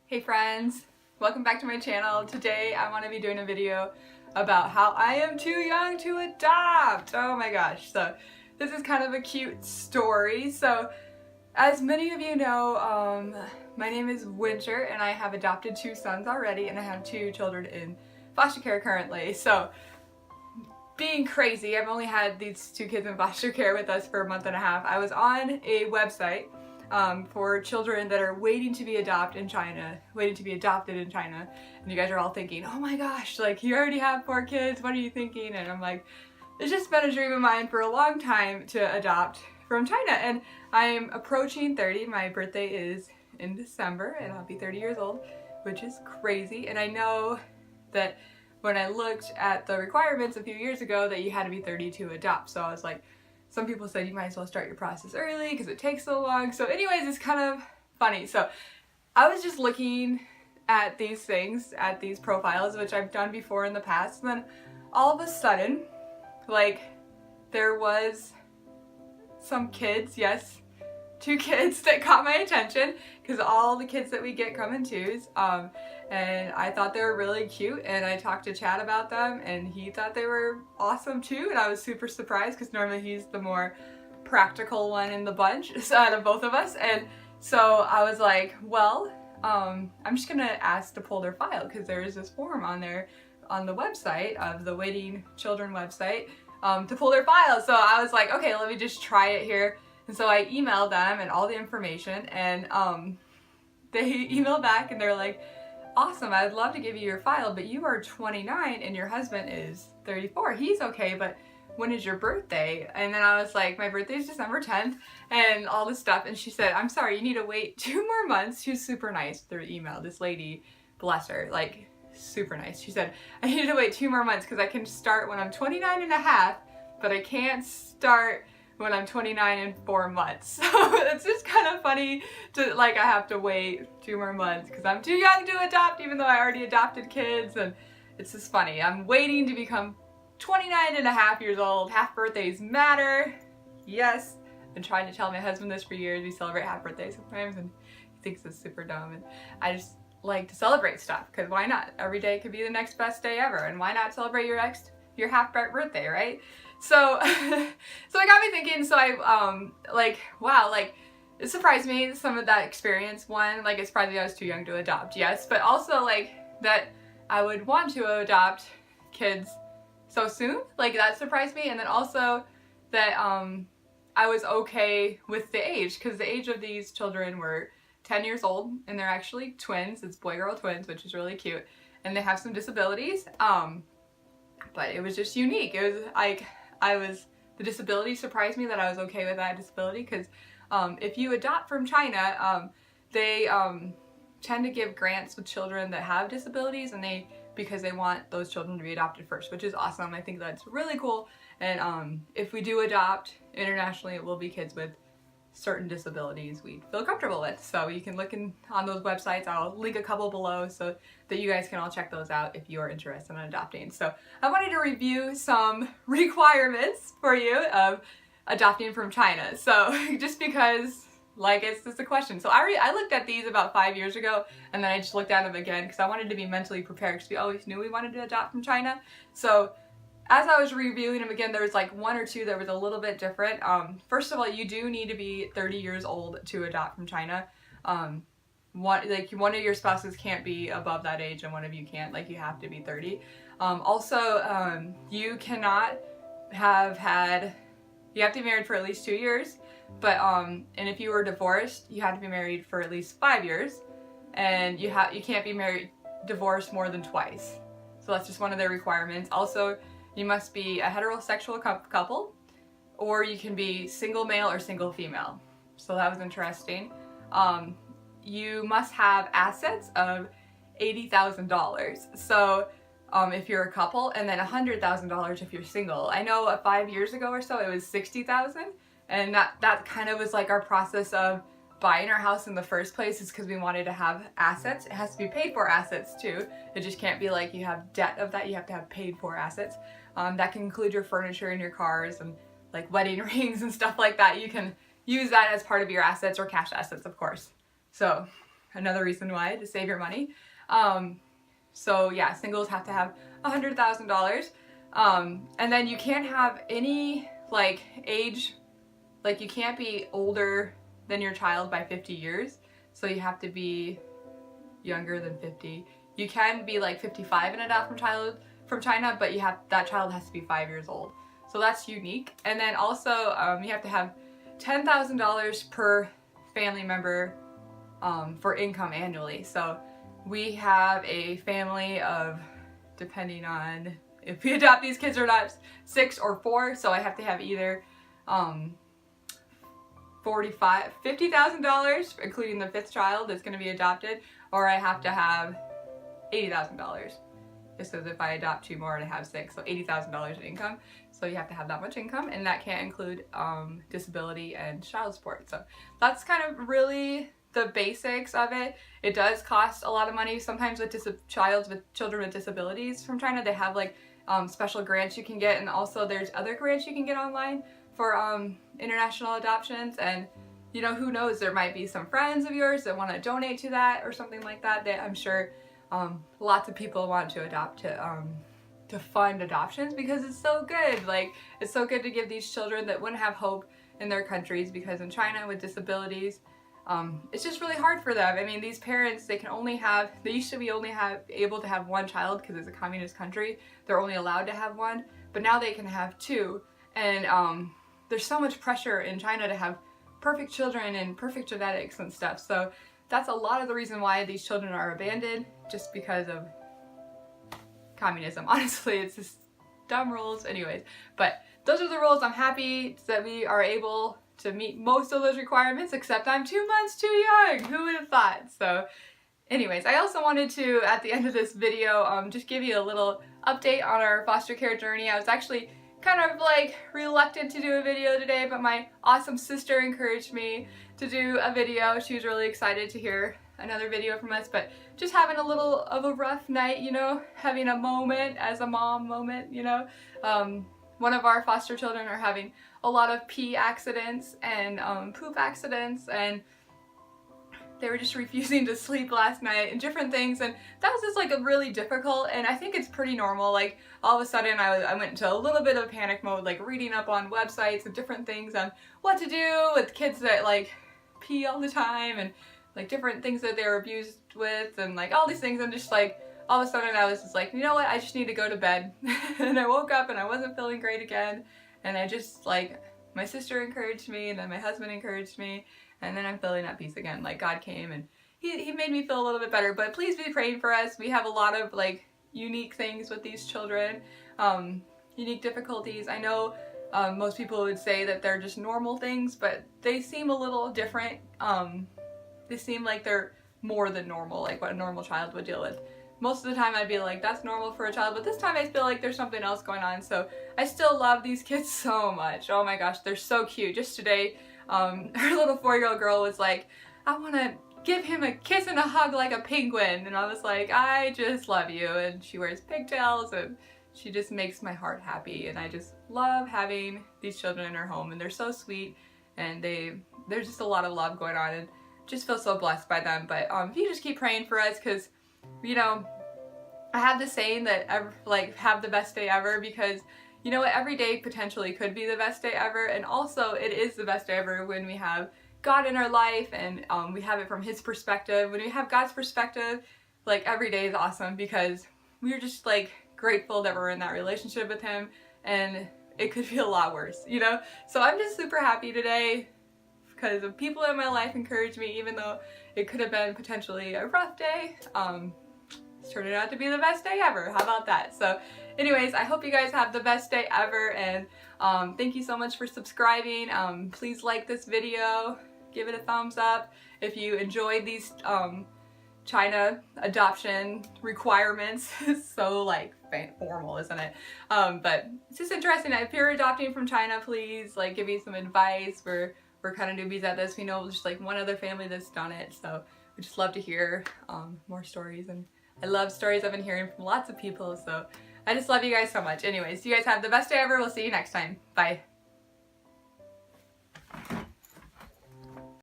Hey friends, welcome back to my channel. Today I want to be doing a video about how I am too young to adopt. Oh my gosh, so this is kind of a cute story. So as many of you know, my name is Winter and I have adopted 2 sons already, and I have 2 children in foster care currently. So being crazy, I've only had these 2 kids in foster care with us for a month and a half. I was on a website for children that are waiting to be adopted in China, and you guys are all thinking, oh my gosh, like you already have 4 kids, what are you thinking? And I'm like, it's just been a dream of mine for a long time to adopt from China, and I'm approaching 30. My birthday is in December and I'll be 30 years old, which is crazy. And I know that when I looked at the requirements a few years ago that you had to be 30 to adopt, so I was like, some people said you might as well start your process early because it takes so long. So anyways, it's kind of funny. So I was just looking at these things, at these profiles, which I've done before in the past, and then all of a sudden, like, there was some kids, yes, 2 kids that caught my attention, because all the kids that we get come in 2s, and I thought they were really cute, and I talked to Chad about them, and he thought they were awesome too, and I was super surprised because normally he's the more practical one in the bunch out of both of us. And so I was like, well, I'm just gonna ask to pull their file, because there is this form on there on the website of the Waiting Children website to pull their file. So I was like, okay, let me just try it here. And so I emailed them and all the information, and they emailed back and they're like, awesome, I would love to give you your file, but you are 29 and your husband is 34. He's okay, but when is your birthday? And then I was like, my birthday is December 10th and all this stuff. And she said, I'm sorry, you need to wait 2 more months. She was super nice through email. This lady, bless her, like super nice. She said, I need to wait 2 more months because I can start when I'm 29 and a half, but I can't start when I'm 29 and 4 months. So it's just kind of funny to, like, I have to wait 2 more months because I'm too young to adopt, even though I already adopted kids. And it's just funny. I'm waiting to become 29 and a half years old. Half birthdays matter. Yes. I've been trying to tell my husband this for years. We celebrate half birthdays sometimes and he thinks it's super dumb. And I just like to celebrate stuff, because why not? Every day could be the next best day ever. And why not celebrate your half birthday, right? So, so it got me thinking. So I, like, wow, like, it surprised me, some of that experience. One, like, it surprised me I was too young to adopt, yes, but also, like, that I would want to adopt kids so soon, like, that surprised me. And then also that, I was okay with the age, because the age of these children were 10 years old, and they're actually twins. It's boy-girl twins, which is really cute, and they have some disabilities, but it was just unique. It was like, the disability surprised me that I was okay with that disability, because if you adopt from China, they tend to give grants with children that have disabilities, and because they want those children to be adopted first, which is awesome. I think that's really cool. And if we do adopt internationally, it will be kids with certain disabilities we feel comfortable with. So you can look on those websites. I'll link a couple below so that you guys can all check those out if you are interested in adopting. So I wanted to review some requirements for you of adopting from China. So just because, like, it's just a question. So I looked at these about 5 years ago, and then I just looked at them again because I wanted to be mentally prepared, because we always knew we wanted to adopt from China. So as I was reviewing them again, there was like 1 or 2 that was a little bit different. First of all, you do need to be 30 years old to adopt from China. One of your spouses can't be above that age and one of you can't. Like, you have to be 30. Also, you cannot you have to be married for at least 2 years. But and if you were divorced, you have to be married for at least 5 years, and you can't be divorced more than twice. So that's just one of their requirements. Also, you must be a heterosexual couple, or you can be single male or single female. So that was interesting. You must have assets of $80,000. So if you're a couple, and then $100,000 if you're single. I know 5 years ago or so it was $60,000, and that kind of was like our process of buying our house in the first place, is because we wanted to have assets. It has to be paid for assets too. It just can't be like you have debt of that. You have to have paid for assets. That can include your furniture and your cars and like wedding rings and stuff like that. You can use that as part of your assets, or cash assets, of course. So another reason why, to save your money. So yeah, singles have to have $100,000. And then you can't have any like age, like you can't be older than your child by 50 years. So you have to be younger than 50. You can be like 55 and adopt from China, but that child has to be 5 years old. So that's unique. And then also you have to have $10,000 per family member for income annually. So we have a family of, depending on if we adopt these kids or not, 6 or 4. So I have to have either $50,000, including the 5th child that's going to be adopted, or I have to have $80,000. Just as if I adopt 2 more and I have 6, so $80,000 in income. So you have to have that much income, and that can't include disability and child support. So that's kind of really the basics of it. It does cost a lot of money. Sometimes with children with disabilities from China, they have like special grants you can get, and also there's other grants you can get online for international adoptions. And you know, who knows, there might be some friends of yours that want to donate to that or something like that. That I'm sure lots of people want to adopt to fund adoptions, because it's so good. Like, it's so good to give these children that wouldn't have hope in their countries, because in China with disabilities, it's just really hard for them. I mean, these parents, they used to be able to have 1 child because it's a communist country. They're only allowed to have 1, but now they can have 2. And there's so much pressure in China to have perfect children and perfect genetics and stuff. So that's a lot of the reason why these children are abandoned, just because of communism. Honestly, it's just dumb rules. Anyways, but those are the rules. I'm happy that we are able to meet most of those requirements, except I'm 2 months too young. Who would have thought? So anyways, I also wanted to, at the end of this video, just give you a little update on our foster care journey. I was actually kind of like reluctant to do a video today, but my awesome sister encouraged me to do a video. She was really excited to hear another video from us, but just having a little of a rough night, you know, having a moment as a mom moment, you know. One of our foster children are having a lot of pee accidents and poop accidents, and they were just refusing to sleep last night and different things, and that was just like a really difficult, and I think it's pretty normal. Like, all of a sudden I went into a little bit of panic mode, like reading up on websites and different things on what to do with kids that like pee all the time, and like different things that they're abused with, and like all these things. And just like all of a sudden I was just like, you know what, I just need to go to bed. And I woke up and I wasn't feeling great again, and I just, like, my sister encouraged me, and then my husband encouraged me, and then I'm feeling at peace again. Like, God came and he made me feel a little bit better. But please be praying for us. We have a lot of like unique things with these children, unique difficulties. I know most people would say that they're just normal things, but they seem a little different. They seem like they're more than normal, like what a normal child would deal with. Most of the time I'd be like, that's normal for a child, but this time I feel like there's something else going on. So I still love these kids so much. Oh my gosh, they're so cute. Just today, her little 4-year-old girl was like, I want to give him a kiss and a hug like a penguin. And I was like, I just love you. And she wears pigtails, and she just makes my heart happy. And I just love having these children in our home, and they're so sweet, and there's just a lot of love going on, and just feel so blessed by them. But if you just keep praying for us, because, you know, I have this saying that have the best day ever, because you know what, every day potentially could be the best day ever, and also it is the best day ever when we have God in our life, and we have it from His perspective. When we have God's perspective, like, every day is awesome, because we're just like grateful that we're in that relationship with Him, and it could be a lot worse, you know? So I'm just super happy today because the people in my life encouraged me, even though it could have been potentially a rough day. It's turning out to be the best day ever. How about that? So anyways, I hope you guys have the best day ever, and thank you so much for subscribing. Please like this video, give it a thumbs up if you enjoyed these China adoption requirements. It's so like formal, isn't it? But it's just interesting. If you're adopting from China, please like give me some advice. We're kind of newbies at this. We know just like one other family that's done it, so we just love to hear more stories, and I love stories I've been hearing from lots of people, so I just love you guys so much. Anyways, you guys have the best day ever. We'll see you next time. Bye.